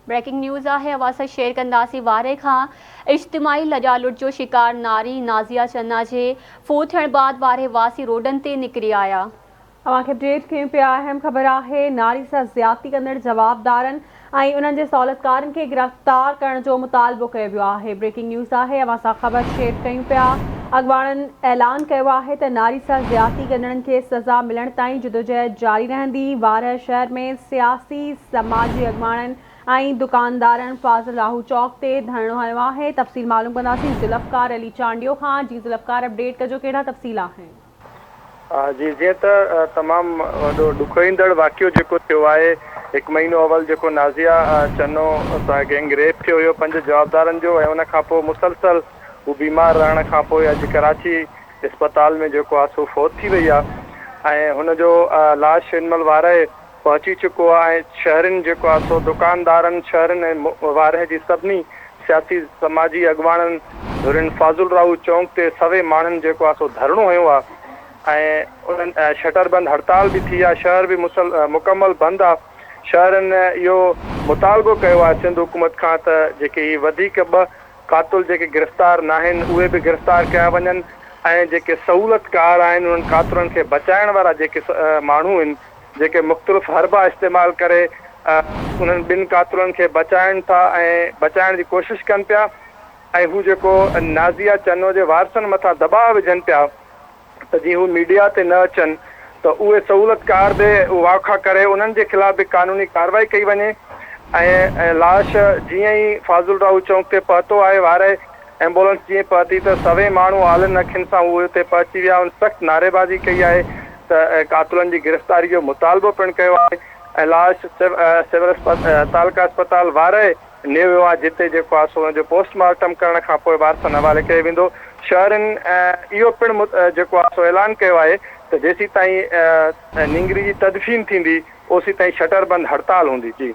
Breaking news है अवासा share कंदासी वारे खां इज्तिमाही लॼालुट जो शिकार नारी नाज़िया चन्ना जे फोत थियण बाद वारे वासी रोडन ते निकिरी आया। अवांखे अपडेट कयूं पिया। अहम ख़बर है नारी सां ज़्यादती कंदड़ जवाबदारनि ऐं उन्हनि जे सहूलियतकारनि खे गिरफ़्तार करण जो मुतालबो कयो वियो आहे। ब्रेकिंग न्यूज़ है अवां ख़बर शेयर कयूं पिया। अॻवाणनि ऐलान कयो आहे त नारी सां ज़्यादती कंदड़नि खे सज़ा मिलण ताईं जदोजहद जारी रहंदी। वारह शहर में सियासी समाजी अॻवाणनि ऐं दुकानदारनि फाज़िल राहू चौक ते धरणो हयो आहे। तफ़सील मालूम कंदासीं ज़ुल्फ़कार अली चांडियो खां। जी ज़ुल्फ़कार, अपडेट कजो, कहिड़ा तफ़सील आहिनि? जी, जीअं त तमामु वॾो ॾुखोईंदड़ वाक़ियो जेको थियो आहे, 1 महीनो अवल जेको नाज़िया चन्नो सां गैंग रेप थियो हुयो 5 जवाबदारनि जो, ऐं उन खां पोइ मुसलसल हू बीमार रहण खां पोइ अॼु कराची इस्पताल में जेको आहे सो फौत थी वई आहे ऐं हुनजो लाश हिनमहिल वारह पहुची चुको आहे। ऐं शहरनि जेको आहे सो दुकानदारनि शहरनि ऐं वारह जी सभिनी सियासी समाजी अॻवाणनि धुरिन फाज़िल राहू चौक ते सवे माण्हुनि जेको आहे सो धरणो हुयो आहे ऐं उन्हनि शटर बंद हड़ताल भी थी आहे। शहर भी मुकम्मल बंद आहे। शहरनि इहो मुतालबो कयो आहे सिंध हुकूमत खां त जेके ही वधीक 2 कातुल जेके गिरफ़्तार न आहिनि उहे बि गिरफ़्तार कया वञनि ऐं जेके सहूलियतकार आहिनि उन्हनि कातुलनि खे बचाइण वारा जेके माण्हू आहिनि जेके मुख़्तलिफ़ हरबा इस्तेमालु करे उन्हनि 2 कातुलनि खे बचाइनि था ऐं बचाइण जी कोशिशि कनि पिया ऐं हू जेको नाज़िया चन्नो जे वारसनि मथां दबाव विझनि पिया त जीअं हू मीडिया ते न अचनि त उहे सहूलियतकार बि वाखा करे उन्हनि जे ख़िलाफ़ बि कानूनी कार्रवाई कई वञे ऐं लाश जीअं ई फाज़िल राहू चौक ते पहुतो आहे, वारह एम्बुलेंस जीअं पहुती त सवे माण्हू आलनि अखियुनि सां उहे उते पहुची विया। सख़्तु नारेबाज़ी कई आहे त कातुलनि जी गिरफ़्तारी जो मुतालबो पिणु कयो आहे ऐं लाश सिविल तालका अस्पताल वारह नियो वियो आहे जिते जेको आहे सो हुनजो पोस्टमार्टम करण खां पोइ वारसनि हवाले कयो वेंदो। शहरनि इहो पिणु जेको आहे सो ऐलान कयो आहे त जेसीं ताईं निंगरी जी तदफ़ीन थींदी ओसीं ताईं शटर बंद हड़ताल हूंदी। जी।